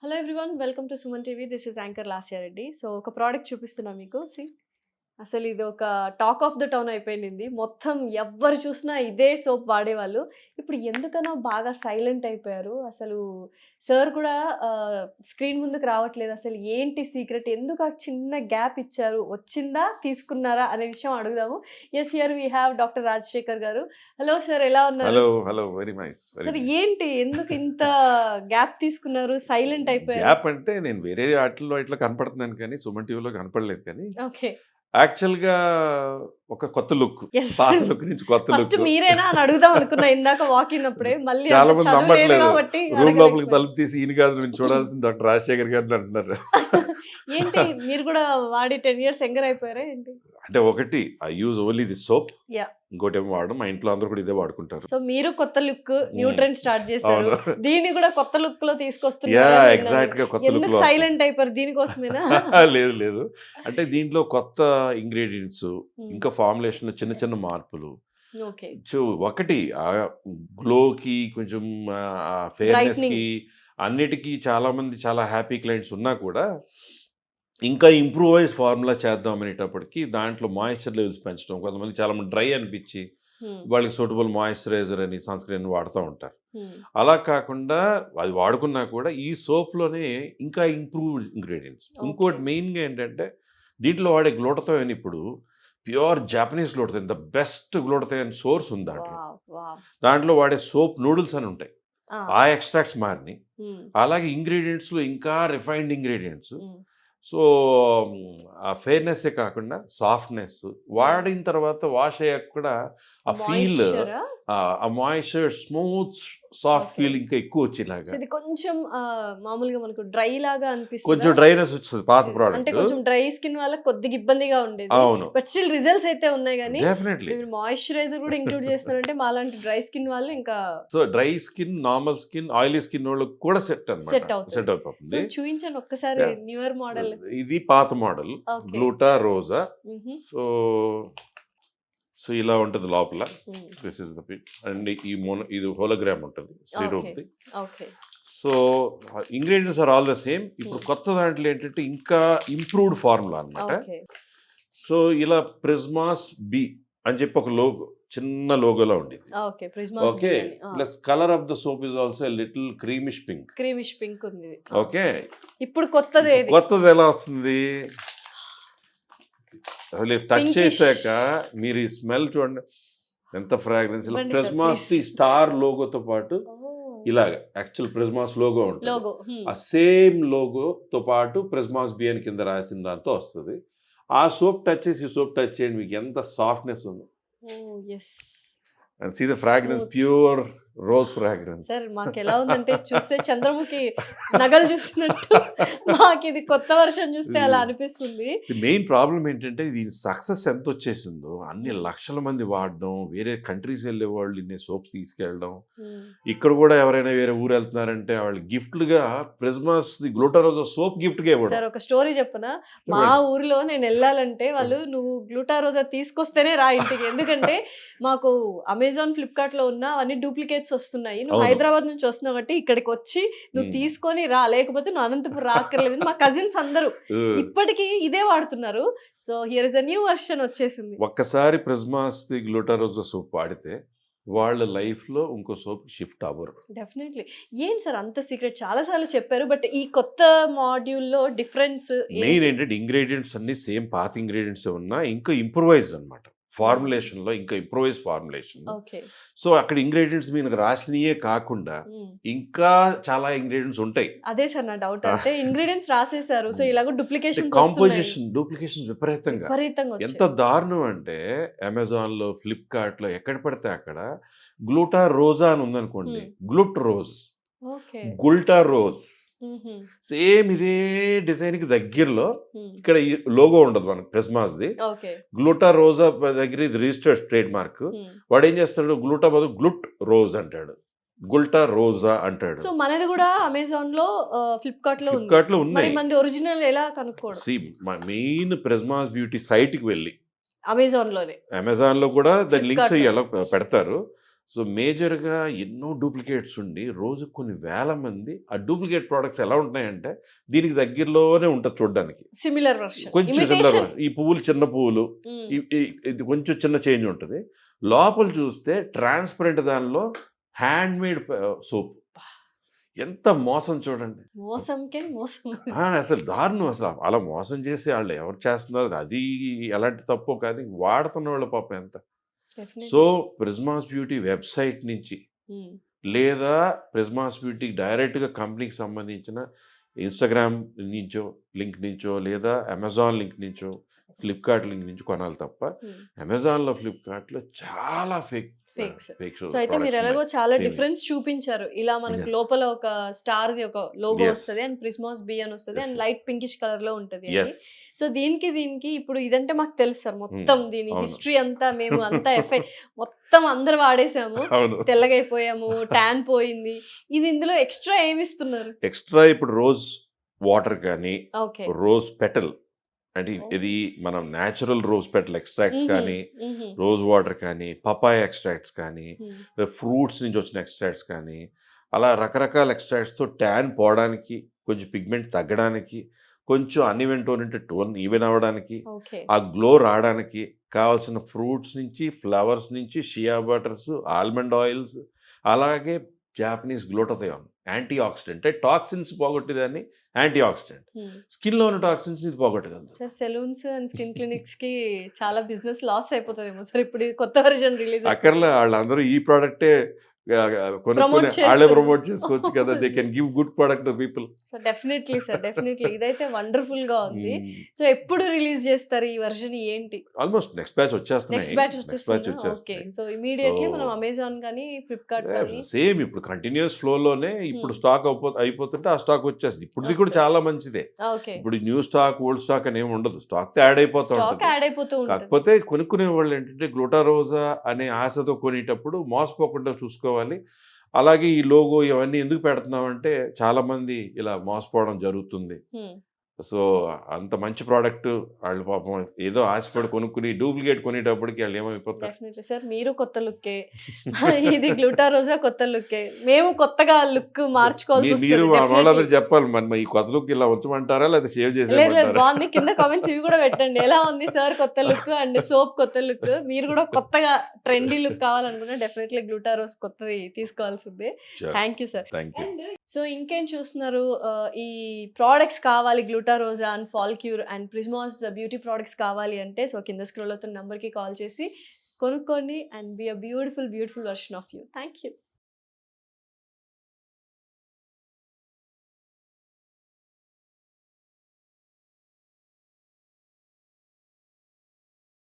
Hello everyone welcome to Suman TV. This is anchor Lasya Reddy. So ఒక product చూపిస్తున్నా మీకు. అసలు ఇది ఒక టాక్ ఆఫ్ ద టౌన్ అయిపోయింది. మొత్తం ఎవ్వరు చూసినా ఇదే సోప్ వాడేవాళ్ళు. ఇప్పుడు ఎందుకనో బాగా సైలెంట్ అయిపోయారు. అసలు సార్ కూడా స్క్రీన్ ముందుకు రావట్లేదు. అసలు ఏంటి సీక్రెట్? ఎందుకు ఆ చిన్న గ్యాప్ ఇచ్చారు? వచ్చిందా? తీసుకున్నారా? అనే విషయం అడుగుదాము. Yes, here we have doctor Rajasekhar garu. Hello sir, ఎలా ఉన్నారు? Hello hello very nice. Sir ఏంటి, ఎందుకు ఇంత గ్యాప్ తీసుకున్నారు? సైలెంట్ అయిపోయారు. గ్యాప్ అంటే నేను వేరే వాటిల్లో ఇట్లా కనపడుతున్నాను కానీ సుమన్ టీవీలో కనపడలేదు. కానీ ఓకే, యాక్చువల్గా ఒక కొత్త లుక్, Yes. పాత లుక్ నుంచి కొత్త ఫస్ట్ లుక్. మీరేనా అని అడుగుదాం అనుకున్నా ఇందాక వాకింగ్ అప్పుడే. మళ్ళీ చాలా అంటే మంది చదువు లేదు నమ్మట్లేదు. కాబట్టి రూమ్ లోపలికి అడగలేకపోయాను. తలుపు తీసి ఈయన కాదు నేను చూడాల్సిన డాక్టర్ రాజశేఖర్ గారిని అంటున్నారు. ఏంటి మీరు కూడా వాడి 10 years యంగర్ అయిపోయారా ఏంటి? అంటే ఒకటి I use only the soap, Yeah. ఇంకోటి ఏమో వాడడం. మా ఇంట్లో అందరూ కూడా ఇదే వాడుకుంటారు. సో మీరు కొత్త లుక్, న్యూ ట్రెండ్ స్టార్ట్ చేశారు. అవును. దీన్ని కూడా కొత్త లుక్ లో యా తీసుకొస్తున్నారు. ఎగ్జాక్ట్ గా కొత్త లుక్ ఎందుకు లో సైలెంట్ అయిపోయారు? దీనికోసమేనా? లేదు లేదు, అంటే దీంట్లో కొత్త ఇంగ్రీడియంట్స్, ఇంకా ఫార్ములేషన్ చిన్న చిన్న మార్పులు. ఓకే, సో ఒకటి గ్లోకి కొంచెం ఫెయిర్నెస్ కి అన్నిటికీ చాలా మంది చాలా హ్యాపీ క్లయింట్స్ ఉన్నా కూడా ఇంకా ఇంప్రూవైజ్ ఫార్ములా చేద్దాం అనేటప్పటికి దాంట్లో మాయిశ్చర్ లెవెల్స్ పెంచడం. కొంతమంది చాలా మంది డ్రై అనిపించి వాళ్ళకి సూటబుల్ మాయిశ్చరైజర్ అని సన్ స్క్రీన్ వాడుతూ ఉంటారు. అలా కాకుండా అది వాడుకున్నా కూడా ఈ సోప్లోనే ఇంకా ఇంప్రూవ్ ఇంగ్రీడియంట్స్. ఇంకోటి మెయిన్గా ఏంటంటే దీంట్లో వాడే గ్లూటథయోన్ ఇప్పుడు pure Japanese glutathione, the best glutathione source ఉంది దాంట్లో. దాంట్లో వాడే సోప్ నూడిల్స్ అని ఉంటాయి, ఆ ఎక్స్ట్రాక్ట్స్ మారిని. అలాగే ఇంగ్రీడియంట్స్లో ఇంకా రిఫైన్డ్ ఇంగ్రీడియంట్స్. సో ఆ ఫెయిర్నెస్సే కాకుండా సాఫ్ట్నెస్, వాడిన తర్వాత వాష్ అయ్యాక కూడా ఆ ఫీల్, ఆ మాయిశ్చర్, స్మూత్ సాఫ్ట్ ఫీల్ ఇంకా ఎక్కువ వచ్చేలాగా. ఇది కొంచెం మామూలుగా మనకు డ్రై లాగా అనిపిస్తుంది. కొంచెం డ్రైనెస్ వచ్చింది పాత అంటే ప్రోడక్ట్. కొంచెం డ్రై స్కిన్ వాళ్ళకి కొద్దిగా ఇబ్బందిగా ఉండేది. అవును, బట్ స్టిల్ రిజల్ట్స్ అయితే ఉన్నాయి. కానీ డెఫినెట్లీ మీరు మాయిశ్చరైజర్ కూడా ఇంక్లూడ్ చేస్తున్నారంటే మాలాంటి డ్రై స్కిన్ వాళ్ళు ఇంకా so dry skin, normal skin, oily skin వాళ్ళకి కూడా సెట్ అన్నమాట, సెట్ అవుతుంది. సెట్ అయిపోతుంది. చూపించండి ఒక్కసారి న్యూయర్ మోడల్. ఇది పాత మోడల్ గ్లూటా రోజా. సో సో ఇలా ఉంటుంది లోపల. This is the pic. And ఇది హోలోగ్రామ్ ఉంటుంది శ్రీరూప్ది. So ingredients are all the same. ఇప్పుడు కొత్త దాంట్లో ఏంటంటే ఇంకా ఇంప్రూవ్డ్ ఫార్ములా అన్నమాట. సో ఇలా ప్రిజ్మాస్ బి అని చెప్పి ఒక లోగో, చిన్న లోగోలో ఉండేది. Okay, plus colour of the soap is also little creamish pink. Creamish pink ఉంది. ఓకే, ఇప్పుడు కొత్తది ఎలా వస్తుంది? అసలు టచ్ చేశాక మీరు ఈ స్మెల్ చూడండి, ఎంత ఫ్రాగ్రెన్స్. ఇలా ప్రిజ్మాస్ ది స్టార్ లోగోతో పాటు ఇలాగ యాక్చువల్ ప్రిజ్మాస్ లోగో ఉంటుంది. ఆ సేమ్ లోగోతో పాటు ప్రిజ్మాస్ బి అని కింద రాసిన దాంతో వస్తుంది. ఆ సోప్ టచ్ చేసి ఈ సోప్ టచ్ చేయండి, మీకు ఎంత సాఫ్ట్నెస్ ఉంది. And see the fragrance, pure rose fragrance. Sir మాకు ఎలా ఉందంటే చూస్తే చంద్రముఖి నగలు చూసినట్టు మాకు ఇది కొత్త వర్షన్ చూస్తే అలా అనిపిస్తుంది. మెయిన్ ప్రాబ్లం ఏంటంటే దీని సక్సెస్ ఎంత వచ్చేసిందో, అన్ని లక్షల మంది వాడడం, వేరే కంట్రీస్ వెళ్ళే వాళ్ళు ఇన్ని సోప్స్ తీసుకెళ్ళడం, ఇక్కడ కూడా ఎవరైనా వేరే ఊరు వెళ్తున్నారంటే వాళ్ళు గిఫ్ట్లుగా ప్రిజ్మాస్ ది గ్లూటారోజా సోప్ గిఫ్ట్గా ఇవ్వడం. సార్ ఒక స్టోరీ చెప్పనా? మా ఊరిలో నేను వెళ్ళాలంటే వాళ్ళు నువ్వు గ్లూటారోజా తీసుకొస్తేనే రా ఇంటికి, ఎందుకంటే మాకు అమెజాన్, ఫ్లిప్కార్ట్ లో ఉన్న అవన్నీ డూప్లికేట్స్ వస్తున్నాయి. నువ్వు హైదరాబాద్ నుంచి వస్తున్నావు కాబట్టి ఇక్కడికి వచ్చి నువ్వు తీసుకొని రా, లేకపోతే నువ్వు అనంతపురం రాక్కర్లేదు. మా కజిన్స్ అందరూ ఇప్పటికీ ఇదే వాడుతున్నారు. So here is a new version వచ్చేసింది. ఒక్కసారి ప్రిజ్మాస్ ది గ్లూటారోజా సోప్ వాడితే వాళ్ళ లైఫ్ లో ఇంకో సోప్ షిఫ్ట్ అవ్వరు. డెఫినెట్లీ. ఏంటి సార్ అంత సీక్రెట్? చాలా సార్లు చెప్పారు, బట్ ఈ కొత్త మాడ్యూల్ లో డిఫరెన్స్ మెయిన్ ఏంటంటే ఇంగ్రీడియంట్స్ అన్ని సేమ్ పాత ఇంగ్రీడియంట్స్ ఉన్నా ఇంకా ఇంప్రూవైజ్ అన్నమాట. ఫార్ములేషన్ లో ఇంకా ఇంప్రూవైజ్ ఫార్ములేషన్. సో అక్కడ ఇంగ్రీడియంట్స్ మీకు రాసినయే కాకుండా ఇంకా చాలా ఇంగ్రీడియంట్స్ ఉంటాయి. అదే సార్ నా డౌట్. అంటే ఇంగ్రీడియంట్స్ రాసేసారు, సో ఇలాగ డూప్లికేషన్, డూప్లికేషన్ విపరీతంగా. ఎంత దారుణం అంటే అమెజాన్ లో, ఫ్లిప్కార్ట్ లో ఎక్కడ పడితే అక్కడ గ్లూటా రోజా అని ఉందనుకోండి, గ్లూట్ రోజ్, గుల్టా రోజ్, సేమ్ ఇదే డిజైన్ కి దగ్గరలో ఇక్కడ లోగో ఉండదు మనకు ప్రిజ్మాస్ ది. గ్లూటా రోజా దగ్గర ఇది రిజిస్టర్డ్ ట్రేడ్ మార్క్. వాడు ఏం చేస్తాడు, గ్లూటా బదులు గ్లూట్ రోజ్ అంటాడు, గుల్టా రోజా అంటాడు. సో మనది కూడా అమెజాన్ లో, ఫ్లిప్కార్ట్ లో ఉన్నాయి. మంది ఒరిజినల్ ఎలా కనుక్కోవడం? మెయిన్ ప్రిజ్మాస్ బ్యూటీ సైట్ కి వెళ్ళి అమెజాన్ లో కూడా దాని లింక్స్ ఎలా పెడతారు. సో మేజర్గా ఎన్నో డూప్లికేట్స్ ఉండి రోజు కొన్ని వేల మంది ఆ డూప్లికేట్ ప్రోడక్ట్స్ ఎలా ఉంటున్నాయంటే దీనికి దగ్గరలోనే ఉంటుంది చూడడానికి, సిమిలర్ వర్షన్, కొంచెం సిమిలర్. ఈ పువ్వులు చిన్న పువ్వులు, ఇది కొంచెం చిన్న చేంజ్ ఉంటుంది. లోపల చూస్తే ట్రాన్స్పరెంట్ దానిలో హ్యాండ్ మేడ్ సోప్. ఎంత మోసం చూడండి, మోసంకే మోసం. అసలు దారుణం. అసలు అలా మోసం చేసి వాళ్ళు ఎవరు చేస్తున్నారు అది ఎలాంటి తప్పు, కానీ వాడుతున్న వాళ్ళ పాపం ఎంత. సో ప్రిజ్మాస్ బ్యూటీ వెబ్సైట్ నుంచి లేదా ప్రిజ్మాస్ బ్యూటీ డైరెక్ట్గా కంపెనీకి సంబంధించిన ఇన్స్టాగ్రామ్ నుంచో లింక్ నుంచో లేదా అమెజాన్ లింక్ నుంచో ఫ్లిప్కార్ట్ లింక్ నుంచి కొనాలి తప్ప అమెజాన్లో ఫ్లిప్కార్ట్లో చాలా ఫేక్. సో అయితే మీరు ఎలాగో చాలా డిఫరెన్స్ చూపించారు. ఇలా మనకు లోపల ఒక స్టార్ ది ఒక లోగో వస్తుంది అండ్ ప్రిజ్మాస్ బి అని వస్తుంది అండ్ లైట్ పింకిష్ కలర్ లో ఉంటది. సో దీనికి ఇప్పుడు ఇదంటే మాకు తెలుసు సార్, మొత్తం దీని హిస్టరీ అంతా మేము అంతా మొత్తం అందరు వాడేసాము, తెల్లగైపోయాము, ట్యాన్ పోయింది. ఇది ఇందులో ఎక్స్ట్రా ఏమి ఇస్తున్నారు? ఎక్స్ట్రా ఇప్పుడు రోజ్ వాటర్ కానీ రోజ్ పెటల్ అంటే ఇది మనం న్యాచురల్ రోజ్ పెటల్ ఎక్స్ట్రాక్ట్స్ కానీ రోజ్ వాటర్ కానీ పపాయ ఎక్స్ట్రాక్ట్స్ కానీ ఫ్రూట్స్ నుంచి వచ్చిన ఎక్స్ట్రాక్ట్స్ కానీ అలా రకరకాల ఎక్స్ట్రాక్ట్స్తో ట్యాన్ పోవడానికి, కొంచెం పిగ్మెంట్ తగ్గడానికి, కొంచెం అన్ఈవెన్ టోన్ అంటే టోన్ ఈవెన్ అవ్వడానికి, ఆ గ్లో రావడానికి కావాల్సిన ఫ్రూట్స్ నుంచి ఫ్లవర్స్ నుంచి షియా బటర్స్, ఆల్మండ్ ఆయిల్స్, అలాగే జాపనీస్ గ్లూటథయోన్ యాంటీ ఆక్సిడెంట్, అంటే టాక్సిన్స్ పోగొట్టేదాన్ని యాంటీ ఆక్సిడెంట్, స్కిన్ లో ఉన్న టాక్సిన్స్ ఇది పోగొట్టగలదు. సెలూన్స్ అండ్ స్కిన్ క్లినిక్స్ కి చాలా బిజినెస్ లాస్ అయిపోతుందేమో సార్ ఇప్పుడు కొత్త వెర్షన్ రిలీజ్ అక్కర్లే. వాళ్ళందరూ ఈ ప్రోడక్టే కొనుక్కొని వాళ్ళే ప్రమోట్ చేసుకోవచ్చు కదా. They can give good product to people. So definitely sir, definitely ఇదైతే వండర్ఫుల్ గా ఉంది. సో ఎప్పుడు రిలీజ్ చేస్తారు ఈ వర్షన్? ఏంటి? ఆల్మోస్ట్ నెక్స్ట్ బ్యాచ్ వచ్చేస్తున్నాయి. నెక్స్ట్ బ్యాచ్ వచ్చేస్తుంది. ఓకే, సో ఇమిడియట్లీ మనం అమెజాన్ కానీ ఫ్లిప్కార్ట్ కానీ సేమ్ ఇప్పుడు కంటిన్యూస్ ఫ్లో లోనే ఇప్పుడు స్టాక్ అయిపోతుంటే ఆ స్టాక్ వచ్చేస్తుంది. ఇప్పుడు కూడా చాలా మంచిదే. ఇప్పుడు న్యూ స్టాక్ ఓల్డ్ స్టాక్ అని ఏమి ఉండదు, స్టాక్ యాడ్ అయిపోతూ ఉంటుంది. కాకపోతే కొనుక్కునే వాళ్ళు ఏంటంటే గ్లూటారోజా అనే ఆశతో కొనేటప్పుడు మోసపోకుండా చూసుకోవాలి. అలాగే ఈ లోగో ఇవన్నీ ఎందుకు పెడుతున్నామంటే చాలా మంది ఇలా మోసపోవడం జరుగుతుంది. సో అంత మంచి ప్రోడక్ట్ వాళ్ళు పాపం ఏదో ఆశపడి కొనుక్కుని డూప్లికేట్ కొనేటప్పటికి వాళ్ళు ఏమైపోతారు. డెఫినెట్లీ సార్, మీరు కొత్త లుక్కే, ఇది గ్లూటారోజా కొత్త లుక్కే, మేము కొత్తగా లుక్ మార్చుకోవాల్సి వస్తుంది. మీరు వాళ్ళందరూ చెప్పాలి మరి ఈ కొత్త లుక్ ఇలా ఉంచమంటారా లేదా షేవ్ చేసేమంటారా? బాగుంది, కింద కామెంట్స్ ఇవి కూడా పెట్టండి. ఎలా ఉంది సార్ కొత్త లుక్ అండ్ సోప్ కొత్త లుక్? మీరు కూడా కొత్తగా ట్రెండీ లుక్ కావాలనుకున్నా డెఫినెట్లీ గ్లూటారోస్ కొత్తది తీసుకోవాల్సిందే. Thank you sir. సో ఇంకేం చూస్తున్నారు? ఈ ప్రోడక్ట్స్ కావాలి గ్లూటారోజా అండ్ ఫాల్ క్యూర్ అండ్ ప్రిజ్మాస్ బ్యూటీ ప్రోడక్ట్స్ కావాలి అంటే సో కింద స్క్రోల్ అవుతున్న నెంబర్కి కాల్ చేసి కొనుక్కోండి and be a beautiful version of you. Thank you.